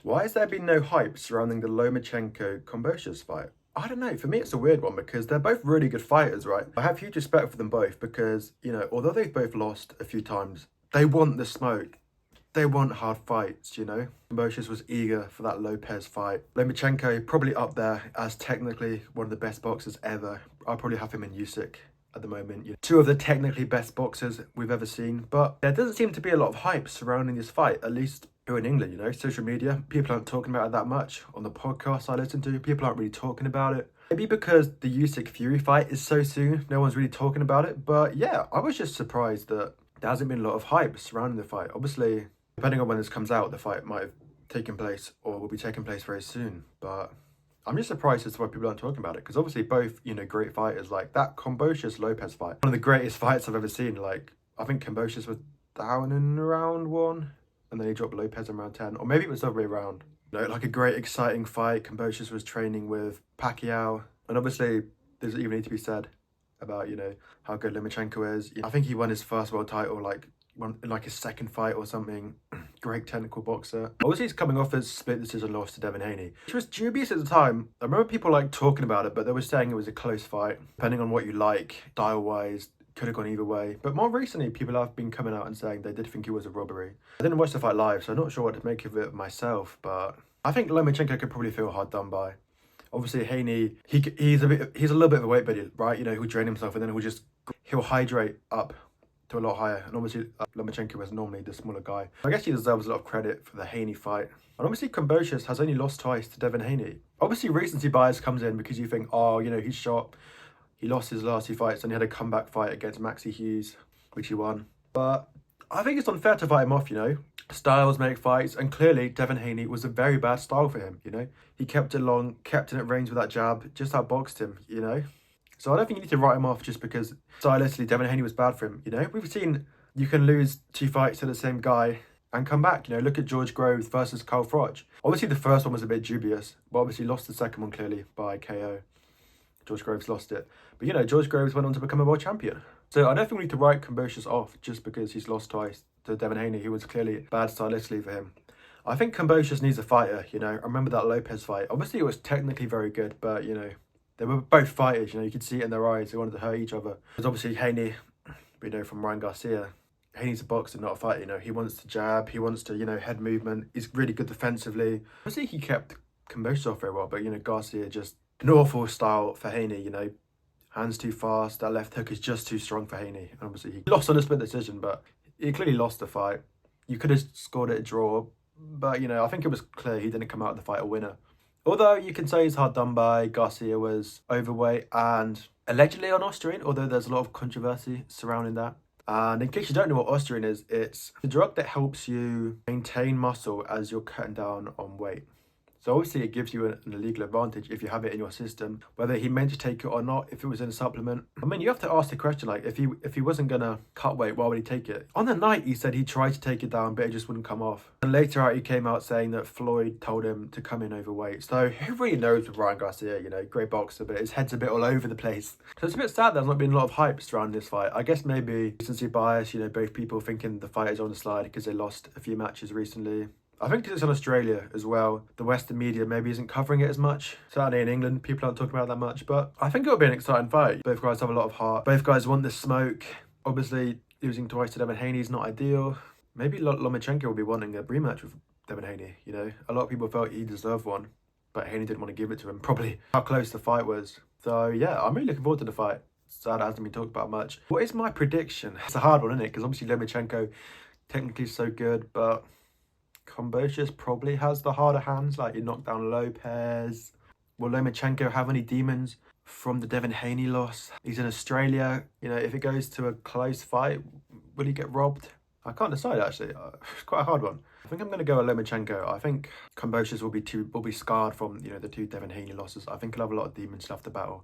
Why has there been no hype surrounding the Lomachenko-Kombosius fight? I don't know. For me, it's a weird one because they're both really good fighters, right? I have huge respect for them both because, although they've both lost a few times, they want the smoke. They want hard fights, you know? Kombosius was eager for that Lopez fight. Lomachenko probably up there as technically one of the best boxers ever. I'll probably have him in Usyk at the moment. Two of the technically best boxers we've ever seen. But there doesn't seem to be a lot of hype surrounding this fight, at least here in England, social media. People aren't talking about it that much. On the podcasts I listen to, people aren't really talking about it. Maybe because the Usyk Fury fight is so soon, no one's really talking about it. But yeah, I was just surprised that there hasn't been a lot of hype surrounding the fight. Obviously, depending on when this comes out, the fight might have taken place or will be taking place very soon. But I'm just surprised as to why people aren't talking about it. Because obviously both, great fighters. Like that Kombosius Lopez fight. One of the greatest fights I've ever seen. Like, I think Kombosius was down in round 1. And then he dropped Lopez in round 10. Or maybe it was the other way around. Like a great exciting fight. Kombosius was training with Pacquiao. And obviously, there's even need to be said about, how good Lomachenko is. I think he won his first world title, in his second fight or something. Great technical boxer. Obviously, he's coming off his split decision loss to Devin Haney, which was dubious at the time. I remember people talking about it, but they were saying it was a close fight. Depending on what you like, style-wise, could have gone either way. But more recently, people have been coming out and saying they did think it was a robbery. I didn't watch the fight live, so I'm not sure what to make of it myself, but I think Lomachenko could probably feel hard done by. Obviously, Haney, he's a little bit of a weight buddy, right? He'll drain himself and then he'll hydrate up to a lot higher. And obviously, Lomachenko was normally the smaller guy. I guess he deserves a lot of credit for the Haney fight. And obviously, Kombosius has only lost twice to Devin Haney. Obviously, recency bias comes in because you think, he's shot. He lost his last 2 fights and he had a comeback fight against Maxi Hughes, which he won. But I think it's unfair to fight him off, Styles make fights, and clearly Devin Haney was a very bad style for him, He kept it long, kept it at range with that jab, just outboxed him, So I don't think you need to write him off just because stylistically Devin Haney was bad for him, We've seen you can lose 2 fights to the same guy and come back, Look at George Groves versus Carl Froch. Obviously the first one was a bit dubious, but obviously lost the second one clearly by KO. George Groves lost it. But, George Groves went on to become a world champion. So I don't think we need to write Kombosius off just because he's lost twice to Devin Haney, who was clearly bad stylistically for him. I think Kombosius needs a fighter, I remember that Lopez fight. Obviously, it was technically very good, but, they were both fighters, you could see it in their eyes. They wanted to hurt each other. Because obviously, Haney, from Ryan Garcia, Haney's a boxer, not a fighter, He wants to jab, he wants to, head movement. He's really good defensively. Obviously, he kept Kombosius off very well, but, Garcia just an awful style for Haney, Hands too fast, that left hook is just too strong for Haney. And obviously he lost on a split decision, but he clearly lost the fight. You could have scored it a draw, but I think it was clear he didn't come out of the fight a winner. Although you can say he's hard done by, Garcia was overweight and allegedly on Ostarine, although there's a lot of controversy surrounding that. And in case you don't know what Ostarine is, it's a drug that helps you maintain muscle as you're cutting down on weight. So obviously it gives you an illegal advantage if you have it in your system, whether he meant to take it or not, if it was in a supplement. I mean, you have to ask the question, if he wasn't going to cut weight, why would he take it? On the night, he said he tried to take it down, but it just wouldn't come off. And later out, he came out saying that Floyd told him to come in overweight. So who really knows with Ryan Garcia, great boxer, but his head's a bit all over the place. So it's a bit sad there's not been a lot of hype surrounding this fight. I guess maybe recency bias, both people thinking the fight is on the slide because they lost a few matches recently. I think because it's in Australia as well, the Western media maybe isn't covering it as much. Certainly in England, people aren't talking about it that much, but I think it'll be an exciting fight. Both guys have a lot of heart. Both guys want the smoke. Obviously, losing twice to Devin Haney is not ideal. Maybe Lomachenko will be wanting a rematch with Devin Haney, A lot of people felt he deserved one, but Haney didn't want to give it to him. Probably how close the fight was. So yeah, I'm really looking forward to the fight. Sad it hasn't been talked about much. What is my prediction? It's a hard one, isn't it? Because obviously Lomachenko technically is so good, but Kombosius probably has the harder hands, he knocked down Lopez. Will Lomachenko have any demons from the Devin Haney loss? He's in Australia. If it goes to a close fight, will he get robbed? I can't decide, actually. It's quite a hard one. I think I'm going to go with Lomachenko. I think Kombosius will be scarred from, the 2 Devin Haney losses. I think he'll have a lot of demons left to battle.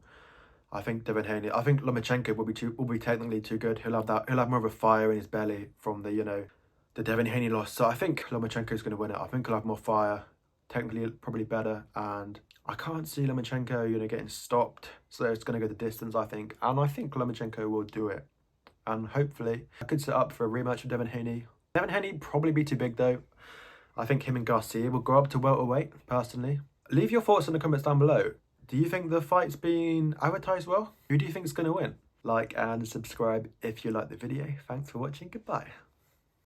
I think Lomachenko will be technically too good. He'll have more of a fire in his belly from the Devin Haney loss. So I think Lomachenko is going to win it. I think he'll have more fire, technically probably better, and I can't see Lomachenko, getting stopped. So it's going to go the distance, I think, and I think Lomachenko will do it. And hopefully, I could set up for a rematch with Devin Haney. Devin Haney probably be too big though. I think him and Garcia will go up to welterweight, personally. Leave your thoughts in the comments down below. Do you think the fight's been advertised well? Who do you think is going to win? Like and subscribe if you like the video. Thanks for watching. Goodbye.